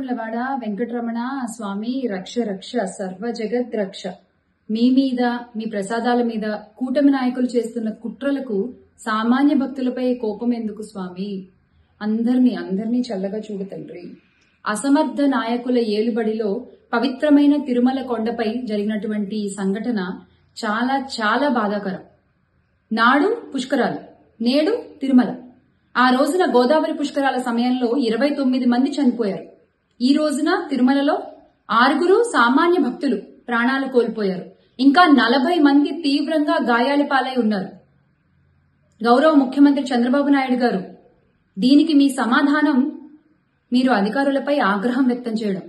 ఏడుకొండలవాడ వెంకటరమణ స్వామి రక్ష రక్ష సర్వ జగత్ రక్ష. మీ మీద, మీ ప్రసాదాల మీద కూటమి నాయకులు చేస్తున్న కుట్రలకు సామాన్య భక్తులపై కోపం ఎందుకు స్వామి? అందరినీ చల్లగా చూడు తండ్రి. అసమర్థ నాయకుల ఏలుబడిలో పవిత్రమైన తిరుమల కొండపై జరిగినటువంటి ఈ సంఘటన చాలా చాలా బాధాకరం. నాడు పుష్కరాలు, నేడు తిరుమల. ఆ రోజున గోదావరి పుష్కరాల సమయంలో 29 మంది చనిపోయారు. ఈ రోజున తిరుమలలో 6 సామాన్య భక్తులు ప్రాణాలు కోల్పోయారు. ఇంకా 40 మంది తీవ్రంగా గాయాల పాలై ఉన్నారు. గౌరవ ముఖ్యమంత్రి చంద్రబాబు నాయుడు గారు, దీనికి మీ సమాధానం మీరు అధికారులపై ఆగ్రహం వ్యక్తం చేయడం.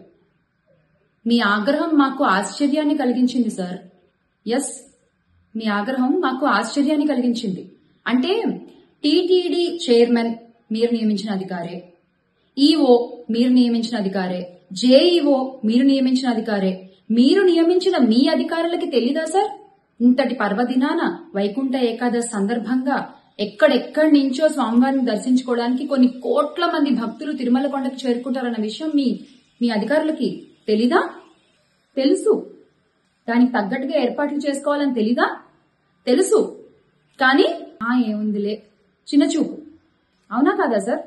మీ ఆగ్రహం మాకు ఆశ్చర్యాన్ని కలిగించింది సార్. ఎస్, మీ ఆగ్రహం మాకు ఆశ్చర్యాన్ని కలిగించింది. అంటే టీటీడీ చైర్మన్ మీరు నియమించిన అధికారే, ఈఓ మీరు నియమించిన అధికారే, జేఈఓ మీరు నియమించిన అధికారే. మీరు నియమించిన మీ అధికారులకి తెలీదా సార్? ఇంతటి పర్వదినాన వైకుంఠ ఏకాదశి సందర్భంగా ఎక్కడెక్కడి నుంచో స్వామివారిని దర్శించుకోవడానికి కొన్ని కోట్ల మంది భక్తులు తిరుమల కొండకు చేరుకుంటారన్న విషయం మీ అధికారులకి తెలీదా? తెలుసు. దానికి తగ్గట్టుగా ఏర్పాట్లు చేసుకోవాలని తెలీదా? తెలుసు. కానీ ఏముందిలే, చిన్నచూపు. అవునా కాదా సార్?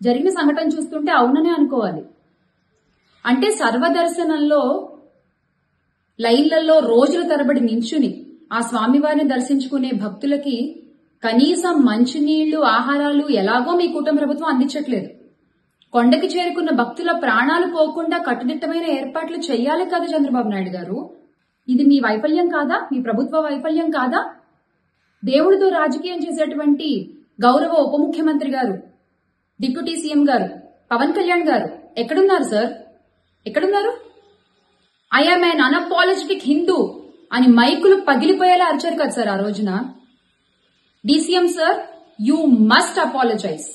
జరిగిన సంఘటన చూస్తుంటే అవుననే అనుకోవాలి. అంటే సర్వదర్శనంలో లైన్లలో రోజుల తరబడి నించుని ఆ స్వామివారిని దర్శించుకునే భక్తులకి కనీసం మంచినీళ్లు, ఆహారాలు ఎలాగో మీ కూటమి ప్రభుత్వం అందించట్లేదు. కొండకి చేరుకున్న భక్తుల ప్రాణాలు పోకుండా కట్టుదిట్టమైన ఏర్పాట్లు చెయ్యాలి కదా చంద్రబాబు నాయుడు గారు. ఇది మీ వైఫల్యం కాదా? మీ ప్రభుత్వ వైఫల్యం కాదా? దేవుడితో రాజకీయం చేసేటువంటి గౌరవ ఉప ముఖ్యమంత్రి గారు, డిప్యూటీ సీఎం గారు పవన్ కళ్యాణ్ గారు ఎక్కడున్నారు సార్? ఎక్కడున్నారు? ఐఎమ్ ఎన్ అన్అపాలజెటిక్ హిందూ అని మైకులు పగిలిపోయేలా అరిచారు కదా సార్ ఆ రోజున. DCM sir, you must apologize.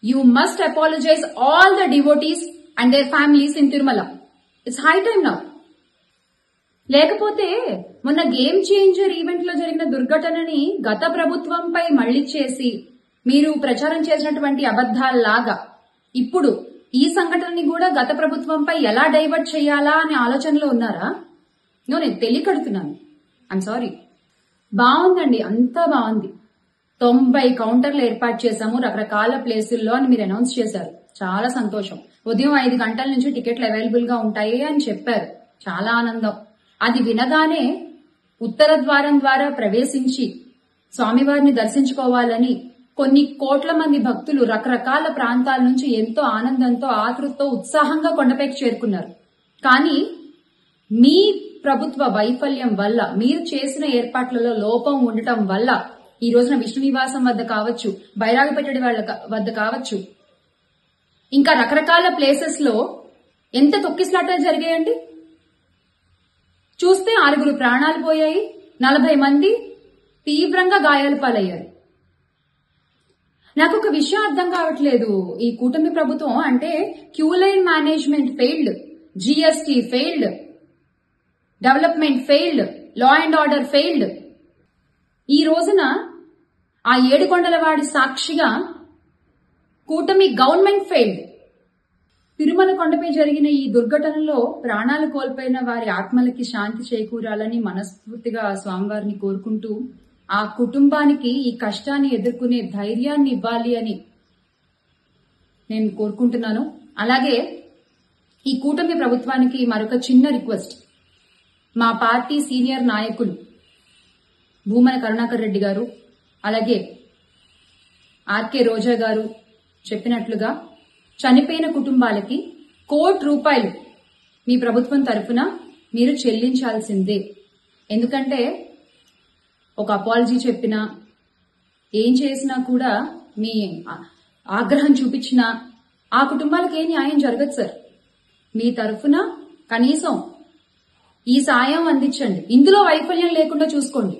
You must apologize all the devotees and their families in Tirumala. It's high time now. లేకపోతే మొన్న గేమ్ చేంజర్ ఈవెంట్ లో జరిగిన దుర్ఘటనని గత ప్రభుత్వంపై మళ్లీ చేసి మీరు ప్రచారం చేసినటువంటి అబద్ధాల్లాగా ఇప్పుడు ఈ సంఘటనని కూడా గత ప్రభుత్వంపై ఎలా డైవర్ట్ చేయాలా అనే ఆలోచనలో ఉన్నారా? నేను తెలియకడుతున్నాను. I'm sorry. బాగుందండి, అంతా బాగుంది. 90 కౌంటర్లు ఏర్పాటు చేశాము రకరకాల ప్లేసుల్లో అని మీరు అనౌన్స్ చేశారు. చాలా సంతోషం. ఉదయం 5 గంటల నుంచి టికెట్లు అవైలబుల్ గా ఉంటాయి అని చెప్పారు. చాలా ఆనందం. అది వినగానే ఉత్తర ద్వారం ద్వారా ప్రవేశించి స్వామివారిని దర్శించుకోవాలని కొన్ని కోట్ల మంది భక్తులు రకరకాల ప్రాంతాల నుంచి ఎంతో ఆనందంతో, ఆతృతతో, ఉత్సాహంగా కొండపైకి చేరుకున్నారు. కానీ మీ ప్రభుత్వ వైఫల్యం వల్ల, మీరు చేసిన ఏర్పాట్లలో లోపం ఉండటం వల్ల ఈ రోజున విష్ణు నివాసం వద్ద కావచ్చు, బైరాగపెట్టడి వద్ద కావచ్చు, ఇంకా రకరకాల ప్లేసెస్ లో ఎంత తొక్కిసలాటలు జరిగాయండి. చూస్తే 6 ప్రాణాలు పోయాయి, 40 మంది తీవ్రంగా గాయాల పాలయ్యారు. నాకు ఒక విషయం అర్థం కావట్లేదు. ఈ కూటమి ప్రభుత్వం అంటే queue line management failed, GST failed, development failed, law and order failed. ఈ రోజున ఆ ఏడుకొండలవాడి సాక్షిగా కూటమి గవర్నమెంట్ ఫెయిల్డ్. తిరుమల కొండపై జరిగిన ఈ దుర్ఘటనలో ప్రాణాలు కోల్పోయిన వారి ఆత్మలకి శాంతి చేకూరాలని మనస్ఫూర్తిగా స్వామివారిని కోరుకుంటూ, ఆ కుటుంబానికి ఈ కష్టాన్ని ఎదుర్కొనే ధైర్యాన్ని ఇవ్వాలి అని నేను కోరుకుంటున్నాను. అలాగే ఈ కూటమి ప్రభుత్వానికి మరొక చిన్న రిక్వెస్ట్. మా పార్టీ సీనియర్ నాయకులు భూమన కరుణాకర్ రెడ్డి గారు, అలాగే ఆర్కే రోజా గారు చెప్పినట్లుగా చనిపోయిన కుటుంబాలకి ₹1 కోటి మీ ప్రభుత్వం తరఫున మీరు చెల్లించాల్సిందే. ఎందుకంటే ఒక అపాలజీ చెప్పినా, ఏం చేసినా కూడా, మీ ఆగ్రహం చూపించినా ఆ కుటుంబాలకు ఏ న్యాయం జరగదు సార్. మీ తరఫున కనీసం ఈ సాయం అందించండి. ఇందులో వైఫల్యం లేకుండా చూసుకోండి.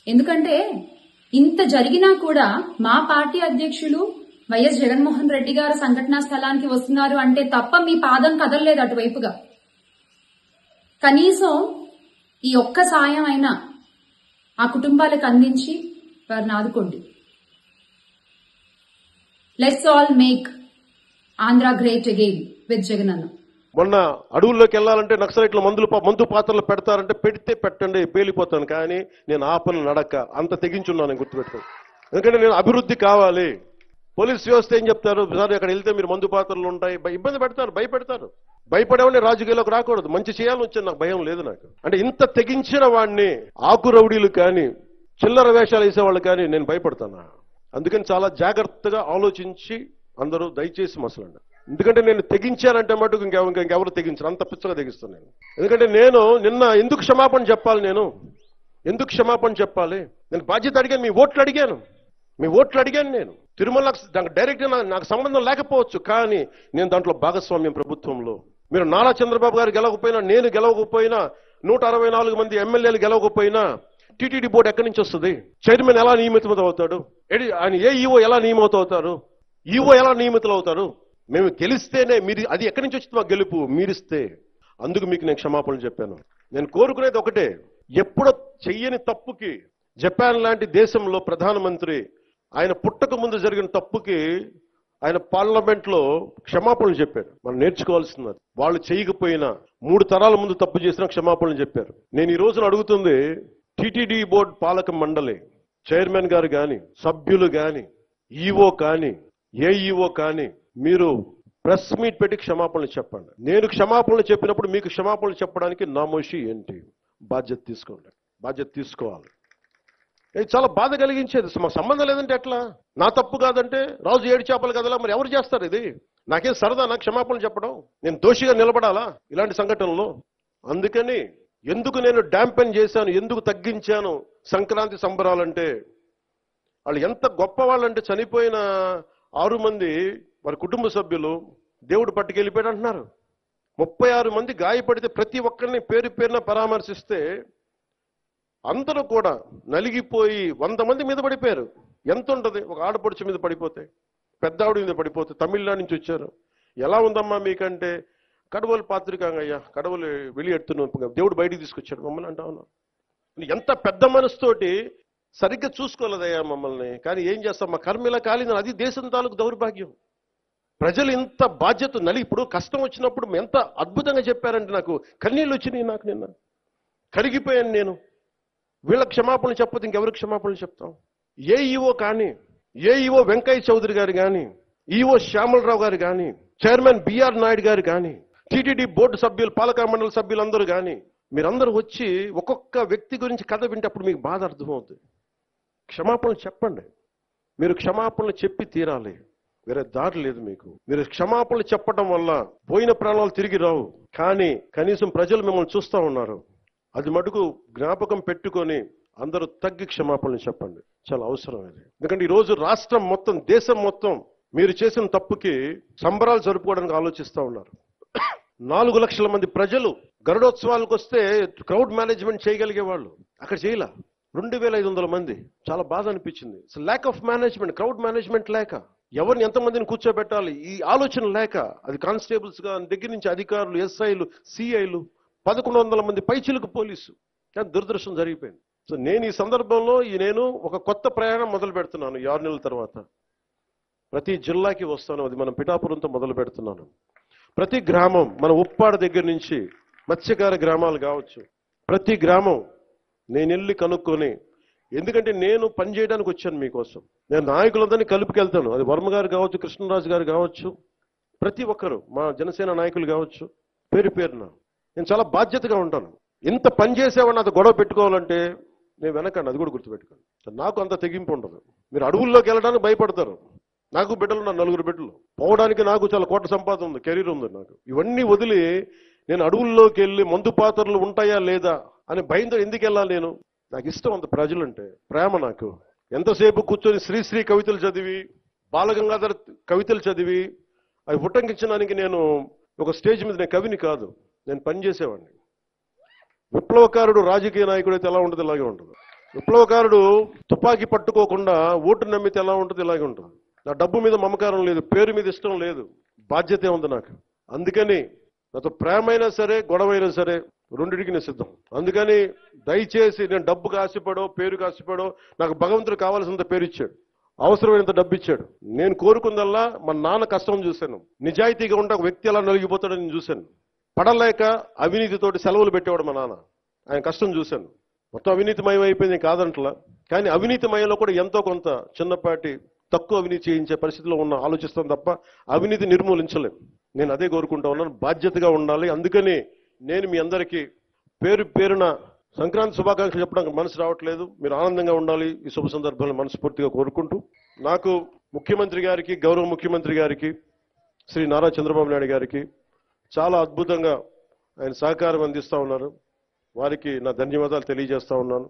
ఎందుకంటే ఇంత జరిగినా కూడా మా పార్టీ అధ్యక్షులు వైఎస్ జగన్మోహన్ రెడ్డి గారు సంఘటనా స్థలానికి వస్తున్నారు అంటే తప్ప మీ పాదం కదలలేదు అటువైపుగా. కనీసం ఈ ఒక్క సాయం అయినా ఆ కుటుంబాలకు అందించి వారిని ఆదుకోండి. Let's all make Andhra great again. With Jagan అన్న. మొన్న అడవుల్లోకి వెళ్ళాలంటే నక్సలైట్లు మందు పాత్రలు పెడతారంటే పెడితే పెట్టండి, పేలిపోతాను, కానీ నేను ఆపను నడక. అంత తెగించున్నాను, గుర్తుపెట్టుకో. ఎందుకంటే నేను అభివృద్ధి కావాలి. పోలీస్ వ్యవస్థ ఏం చెప్తారు, సార్ అక్కడ వెళ్తే మీరు మందు పాత్రలు ఉంటాయి, ఇబ్బంది పెడతారు, భయపెడతారు. భయపడేవాడిని రాజకీయాల్లోకి రాకూడదు. మంచి చేయాలని వచ్చాను, నాకు భయం లేదు. నాకు అంటే ఇంత తెగించిన వాడిని ఆకు రౌడీలు కానీ చిల్లర వేషాలు వేసేవాళ్ళు కానీ నేను భయపడతాను. అందుకని చాలా జాగ్రత్తగా ఆలోచించి అందరూ దయచేసి మసలండి. ఎందుకంటే నేను తెగించానంటే మటుకు ఇంకెవరు తెగించరు, అంత పిచ్చగా తెగిస్తాను నేను. ఎందుకంటే నేను నిన్న ఎందుకు క్షమాపణ చెప్పాలి, ఎందుకు క్షమాపణ చెప్పాలి? నేను బాధ్యత అడిగాను, మీ ఓట్లు అడిగాను నేను. తిరుమల డైరెక్ట్ నాకు సంబంధం లేకపోవచ్చు, కానీ నేను దాంట్లో భాగస్వామ్యం ప్రభుత్వంలో. మీరు నారా చంద్రబాబు గారు గెలవకపోయినా, నేను గెలవకపోయినా, 164 మంది ఎమ్మెల్యేలు గెలవకపోయినా టీటీడీ బోర్డు ఎక్కడి నుంచి వస్తుంది? చైర్మన్ ఎలా నియమితం అవుతాడు? ఆయన ఈఓ ఎలా నియమితం అవుతారు? ఈఓ ఎలా నియమితులు అవుతారు? మేము గెలిస్తేనే మీరు, అది ఎక్కడి నుంచి వచ్చింది మా గెలుపు? మీరిస్తే. అందుకు మీకు నేను క్షమాపణలు చెప్పాను. నేను కోరుకునేది ఒకటే, ఎప్పుడో చెయ్యని తప్పుకి, జపాన్ లాంటి దేశంలో ప్రధానమంత్రి ఆయన పుట్టక ముందు జరిగిన తప్పుకి ఆయన పార్లమెంట్ లో క్షమాపణలు చెప్పారు. మనం నేర్చుకోవాల్సింది. వాళ్ళు చేయకపోయినా 3 తరాల ముందు తప్పు చేసినా క్షమాపణలు చెప్పారు. నేను ఈ రోజున అడుగుతుంది, టీటీడీ బోర్డు పాలక మండలి చైర్మన్ గారు కానీ, సభ్యులు కానీ, ఈఓ కానీ, ఏఈఓ కానీ, మీరు ప్రెస్ మీట్ పెట్టి క్షమాపణలు చెప్పండి. నేను క్షమాపణలు చెప్పినప్పుడు మీకు క్షమాపణలు చెప్పడానికి నామోషి ఏంటి? బాధ్యత తీసుకోండి, బాధ్యత తీసుకోవాలి. ఇది చాలా బాధ కలిగించేది. మాకు సంబంధం లేదంటే ఎట్లా? నా తప్పు కాదంటే రాజు 7 చేపలు కదలా, మరి ఎవరు చేస్తారు ఇది? నాకేం సరదా నాకు క్షమాపణలు చెప్పడం? నేను దోషిగా నిలబడాలా ఇలాంటి సంఘటనలో? అందుకని ఎందుకు నేను డాంపెన్ చేశాను, ఎందుకు తగ్గించాను సంక్రాంతి సంబరాలంటే, వాళ్ళు ఎంత గొప్ప వాళ్ళంటే చనిపోయిన 6 మంది వారి కుటుంబ సభ్యులు దేవుడు పట్టుకెళ్ళిపోయాడు అంటున్నారు. 36 మంది గాయపడితే ప్రతి ఒక్కరిని పేరు పేరున పరామర్శిస్తే అందరూ కూడా నలిగిపోయి 100 మంది మీద పడిపోయారు. ఎంత ఉంటుంది ఒక ఆడపడుచు మీద పడిపోతే, పెద్ద ఆవిడ మీద పడిపోతే? తమిళనాడు నుంచి వచ్చారు. ఎలా ఉందమ్మా మీకంటే, కడవలు పాత్రికాంగయ్యా, కడవలు వెళ్ళి దేవుడు బయటికి తీసుకొచ్చాడు మమ్మల్ని అంటా ఉన్నాం. ఎంత పెద్ద మనసుతోటి సరిగ్గా చూసుకోలేదయ్యా మమ్మల్ని, కానీ ఏం చేస్తాం, మా కర్మ ఇలా కాలిందని. అది దేశం తాలూకు దౌర్భాగ్యం. ప్రజలు ఇంత బాధ్యత ఇప్పుడు కష్టం వచ్చినప్పుడు ఎంత అద్భుతంగా చెప్పారంటే నాకు కన్నీళ్ళు వచ్చినాయి. నాకు నిన్న కరిగిపోయాను నేను. వీళ్ళకి క్షమాపణలు చెప్పదు ఇంకెవరికి క్షమాపణలు చెప్తాం? ఏఈఓ కానీ, ఏఈఓ వెంకయ్య చౌదరి గారు కానీ, ఈఓ శ్యామలరావు గారు కానీ, చైర్మన్ బిఆర్ నాయుడు గారు కానీ, టీటీడీ బోర్డు సభ్యులు, పాలక మండలి సభ్యులందరూ కానీ, మీరందరూ వచ్చి ఒక్కొక్క వ్యక్తి గురించి కథ వింటప్పుడు మీకు బాధ అర్థమవుతుంది. క్షమాపణలు చెప్పండి. మీరు క్షమాపణలు చెప్పి తీరాలి, వేరే దారి లేదు మీకు. మీరు క్షమాపణలు చెప్పడం వల్ల పోయిన ప్రాణాలు తిరిగి రావు, కానీ కనీసం ప్రజలు మిమ్మల్ని చూస్తూ ఉన్నారు. అది మటుకు జ్ఞాపకం పెట్టుకొని అందరూ తగ్గి క్షమాపణలు చెప్పండి, చాలా అవసరం అది. ఎందుకంటే ఈరోజు రాష్ట్రం మొత్తం, దేశం మొత్తం మీరు చేసిన తప్పుకి సంబరాలు జరుపుకోవడానికి ఆలోచిస్తూ ఉన్నారు. 4 లక్షల మంది ప్రజలు గరుడోత్సవాలకు వస్తే క్రౌడ్ మేనేజ్మెంట్ చేయగలిగే వాళ్ళు అక్కడ చేయలే. 2500 మంది. చాలా బాధ అనిపించింది. Lack of management, crowd management లేక, ఎవరిని ఎంతమందిని కూర్చోబెట్టాలి ఈ ఆలోచన లేక, అది కానిస్టేబుల్స్ గా దగ్గర నుంచి అధికారులు, ఎస్ఐలు, సిఐలు, 1100 మంది పైచిలకు పోలీసు. కానీ దురదృష్టం జరిగిపోయింది. సో నేను ఈ సందర్భంలో నేను ఒక కొత్త ప్రయాణం మొదలు పెడుతున్నాను. 6 నెలల తర్వాత ప్రతి జిల్లాకి వస్తాను. అది మనం పిఠాపురంతో మొదలు పెడుతున్నాను. ప్రతి గ్రామం, మన ఉప్పాడ దగ్గర నుంచి మత్స్యకార గ్రామాలు కావచ్చు, ప్రతి గ్రామం నేను వెళ్ళి కనుక్కొని, ఎందుకంటే నేను పనిచేయడానికి వచ్చాను మీకోసం. నేను నాయకులందరినీ కలుపుకెళ్తాను. అది వర్మ గారు కావచ్చు, కృష్ణరాజు గారు కావచ్చు, ప్రతి ఒక్కరు మా జనసేన నాయకులు కావచ్చు, పేరు పేరున నేను చాలా బాధ్యతగా ఉంటాను. ఇంత పని చేసేవాడిని అది గొడవ పెట్టుకోవాలంటే నేను వెనకండి, అది కూడా గుర్తుపెట్టుకోండి. నాకు అంత తెగింపు ఉండదు. మీరు అడవుల్లోకి వెళ్ళడానికి భయపడతారు. నాకు బిడ్డలు ఉన్నారు, 4 బిడ్డలు. పోవడానికి నాకు చాలా కోట్ల సంపాదన ఉంది, కెరీర్ ఉంది నాకు. ఇవన్నీ వదిలి నేను అడవుల్లోకి వెళ్ళి మందు పాత్రలు ఉంటాయా లేదా అని భయంతో ఎందుకు వెళ్ళాలి? నాకు ఇష్టం అంత ప్రజలంటే, ప్రేమ నాకు. ఎంతసేపు కూర్చొని శ్రీశ్రీ కవితలు చదివి, బాలగంగాధర్ కవితలు చదివి అవి ఉటంకించడానికి నేను ఒక స్టేజ్ మీద నేను కవిని కాదు, నేను పనిచేసేవాడిని. విప్లవకారుడు రాజకీయ నాయకుడు అయితే ఎలా ఉంటుంది? ఇలాగే ఉంటుంది. విప్లవకారుడు తుపాకీ పట్టుకోకుండా ఓటు నమ్మితే ఎలా ఉంటుంది? ఇలాగే ఉంటుంది. నా డబ్బు మీద మమకారం లేదు, పేరు మీద ఇష్టం లేదు, బాధ్యతే ఉంది నాకు. అందుకని నాతో ప్రేమైనా సరే, గొడవైనా సరే, రెండింటికి నేను సిద్ధం. అందుకని దయచేసి నేను డబ్బుకు ఆశపడో, పేరుకు ఆశపడో, నాకు భగవంతుడు కావాల్సినంత పేరు ఇచ్చాడు. అవసరమైనంత డబ్బు ఇచ్చాడు. నేను కోరుకుందల్లా మా నాన్న కష్టం చూశాను. నిజాయితీగా ఉంటే ఒక వ్యక్తి ఎలా నలిగిపోతాడని నేను చూశాను. పడలేక అవినీతితోటి సెలవులు పెట్టేవాడు మా నాన్న. ఆయన కష్టం చూశాను. మొత్తం అవినీతిమయం అయిపోయింది కాదంటలా, కానీ అవినీతిమయంలో కూడా ఎంతో కొంత చిన్నపాటి తక్కువ అవినీతి చేయించే పరిస్థితిలో ఉన్న ఆలోచిస్తాం తప్ప అవినీతి నిర్మూలించలేం. నేను అదే కోరుకుంటా ఉన్నాను. బాధ్యతగా ఉండాలి. అందుకని నేను మీ అందరికీ పేరు పేరున సంక్రాంతి శుభాకాంక్షలు చెప్పడానికి మనసు రావట్లేదు. మీరు ఆనందంగా ఉండాలి ఈ శుభ సందర్భంలో మనస్ఫూర్తిగా కోరుకుంటూ, నాకు ముఖ్యమంత్రి గారికి, గౌరవ ముఖ్యమంత్రి గారికి, శ్రీ నారా చంద్రబాబు నాయుడు గారికి చాలా అద్భుతంగా ఆయన సహకారం అందిస్తూ ఉన్నారు. వారికి నా ధన్యవాదాలు తెలియజేస్తా ఉన్నాను.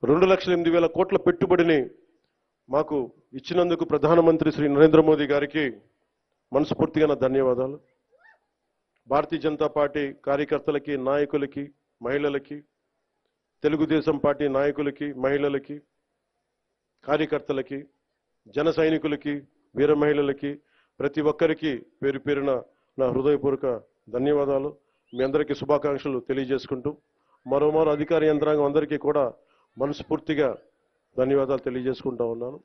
2,08,000 కోట్ల పెట్టుబడిని మాకు ఇచ్చినందుకు ప్రధానమంత్రి శ్రీ నరేంద్ర మోదీ గారికి మనస్ఫూర్తిగా నా ధన్యవాదాలు. భారతీయ జనతా పార్టీ కార్యకర్తలకి, నాయకులకి, మహిళలకి, తెలుగుదేశం పార్టీ నాయకులకి, మహిళలకి, కార్యకర్తలకి, జన సైనికులకి, వీర మహిళలకి, ప్రతి ఒక్కరికి పేరు పేరున నా హృదయపూర్వక ధన్యవాదాలు. మీ అందరికీ శుభాకాంక్షలు తెలియజేసుకుంటూ మరోమారు అధికార యంత్రాంగం అందరికీ కూడా మనస్ఫూర్తిగా ధన్యవాదాలు తెలియజేసుకుంటా ఉన్నాను.